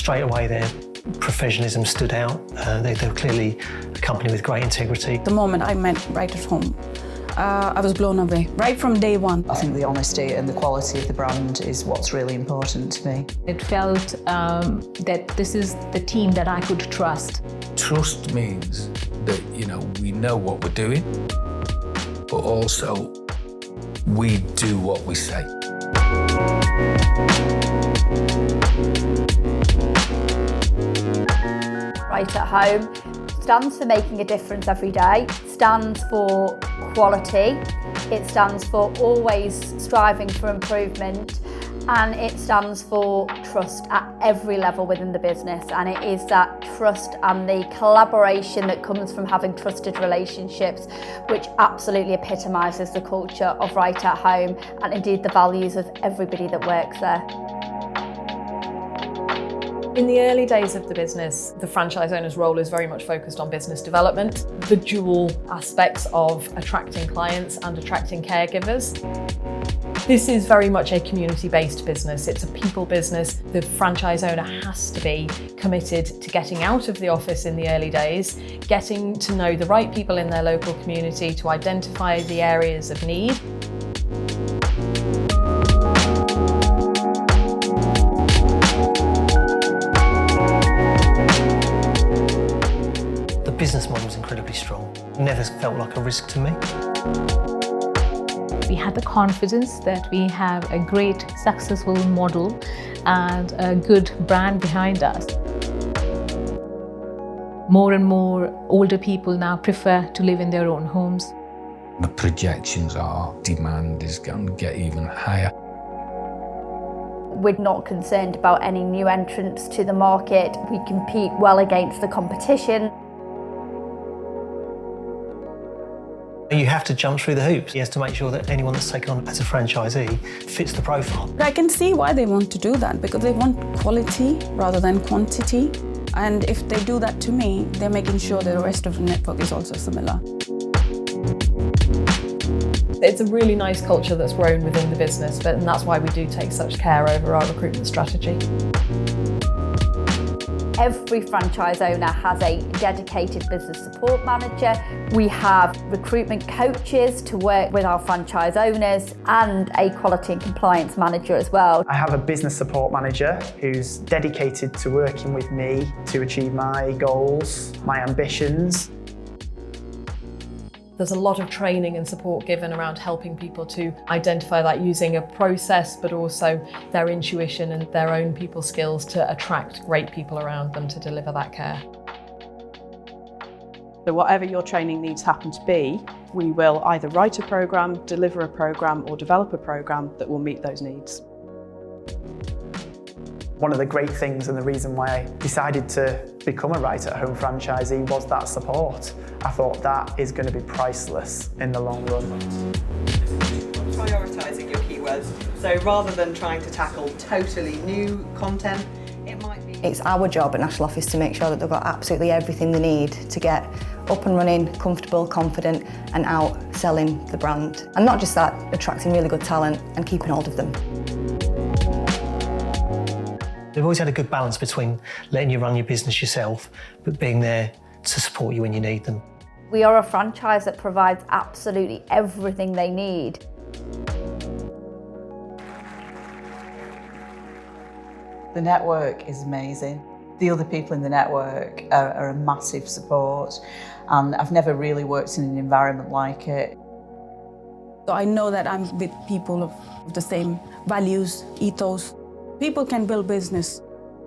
Straight away their professionalism stood out. They were clearly a company with great integrity. The moment I met Right at Home, I was blown away, right from day one. I think the honesty and the quality of the brand is what's really important to me. It felt that this is the team that I could trust. Trust means that, we know what we're doing, but also we do what we say. Right at Home stands for making a difference every day, stands for quality, it stands for always striving for improvement, and it stands for trust at every level within the business. And it is that trust and the collaboration that comes from having trusted relationships, which absolutely epitomises the culture of Right at Home and indeed the values of everybody that works there. In the early days of the business, the franchise owner's role is very much focused on business development, the dual aspects of attracting clients and attracting caregivers. This is very much a community-based business. It's a people business. The franchise owner has to be committed to getting out of the office in the early days, getting to know the right people in their local community to identify the areas of need. The business model was incredibly strong. Never felt like a risk to me. We had the confidence that we have a great, successful model and a good brand behind us. More and more older people now prefer to live in their own homes. The projections are demand is going to get even higher. We're not concerned about any new entrants to the market. We compete well against the competition. You have to jump through the hoops. You have to make sure that anyone that's taken on as a franchisee fits the profile. I can see why they want to do that, because they want quality rather than quantity. And if they do that to me, they're making sure the rest of the network is also similar. It's a really nice culture that's grown within the business, and that's why we do take such care over our recruitment strategy. Every franchise owner has a dedicated business support manager. We have recruitment coaches to work with our franchise owners and a quality and compliance manager as well. I have a business support manager who's dedicated to working with me to achieve my goals, my ambitions. There's a lot of training and support given around helping people to identify that using a process, but also their intuition and their own people skills to attract great people around them to deliver that care. So whatever your training needs happen to be, we will either write a programme, deliver a programme, or develop a programme that will meet those needs. One of the great things and the reason why I decided to become a Right at Home franchisee was that support. I thought that is going to be priceless in the long run. Prioritising your keywords. So rather than trying to tackle totally new content, it might be... It's our job at National Office to make sure that they've got absolutely everything they need to get up and running, comfortable, confident, and out selling the brand. And not just that, attracting really good talent and keeping hold of them. They've always had a good balance between letting you run your business yourself, but being there to support you when you need them. We are a franchise that provides absolutely everything they need. The network is amazing. The other people in the network are a massive support, and I've never really worked in an environment like it. So I know that I'm with people of the same values, ethos. People can build business,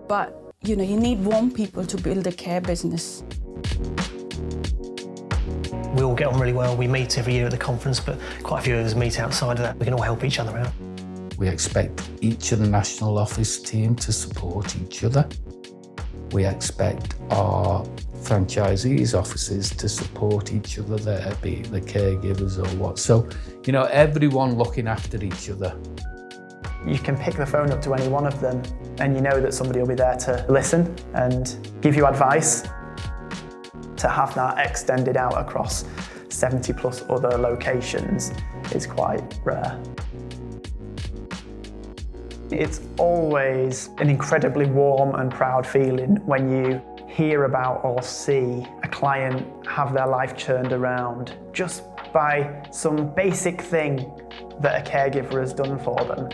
but you need warm people to build a care business. We all get on really well. We meet every year at the conference, but quite a few of us meet outside of that. We can all help each other out. We expect each of the National Office team to support each other. We expect our franchisees' offices to support each other, there be the caregivers or what. So, everyone looking after each other. You can pick the phone up to any one of them and you know that somebody will be there to listen and give you advice. To have that extended out across 70 plus other locations is quite rare. It's always an incredibly warm and proud feeling when you hear about or see a client have their life turned around just by some basic thing that a caregiver has done for them.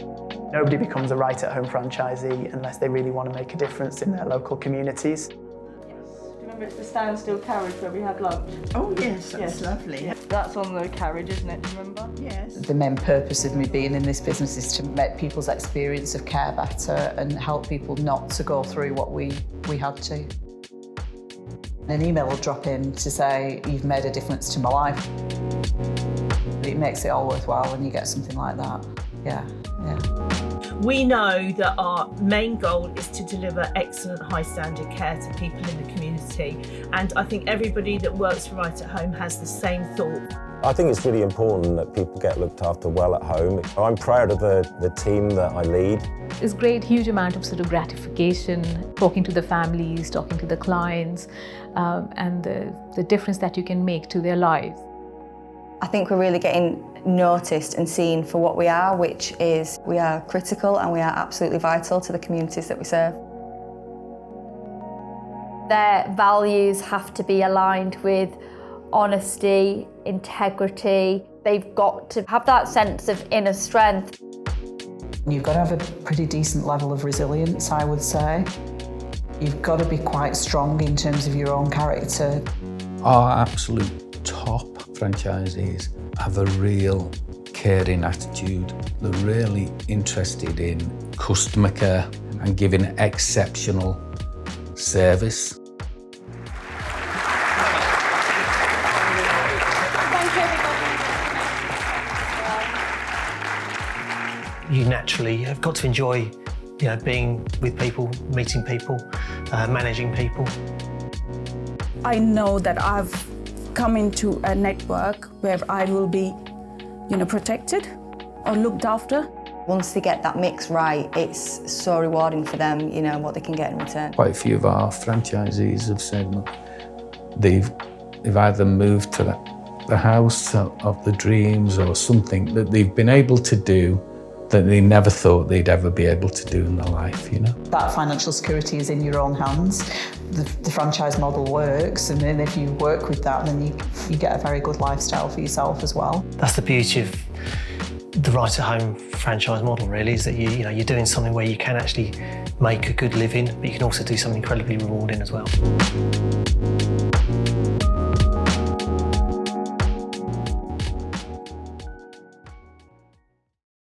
Nobody becomes a Right at Home franchisee unless they really want to make a difference in their local communities. Remember it's the standstill carriage where we had lunch? Oh yes, that's lovely. That's on the carriage, isn't it? Remember? Yes. The main purpose of me being in this business is to make people's experience of care better and help people not to go through what we had to. An email will drop in to say, you've made a difference to my life. It makes it all worthwhile when you get something like that. Yeah. We know that our main goal is to deliver excellent high standard care to people in the community, and I think everybody that works for Right at Home has the same thought. I think it's really important that people get looked after well at home. I'm proud of the team that I lead. It's great, huge amount of sort of gratification, talking to the families, talking to the clients, and the difference that you can make to their lives. I think we're really getting noticed and seen for what we are, which is we are critical and we are absolutely vital to the communities that we serve. Their values have to be aligned with honesty, integrity. They've got to have that sense of inner strength. You've got to have a pretty decent level of resilience, I would say. You've got to be quite strong in terms of your own character. Our absolute top franchisees have a real caring attitude. They're really interested in customer care and giving exceptional service. You naturally have got to enjoy, being with people, meeting people, managing people. I know that I've come into a network where I will be, protected or looked after. Once they get that mix right, it's so rewarding for them, what they can get in return. Quite a few of our franchisees have said they've either moved to the house of the dreams or something that they've been able to do that they never thought they'd ever be able to do in their life, That financial security is in your own hands. The franchise model works, and then if you work with that, then you get a very good lifestyle for yourself as well. That's the beauty of the Right at Home franchise model, really, is that you're doing something where you can actually make a good living, but you can also do something incredibly rewarding as well.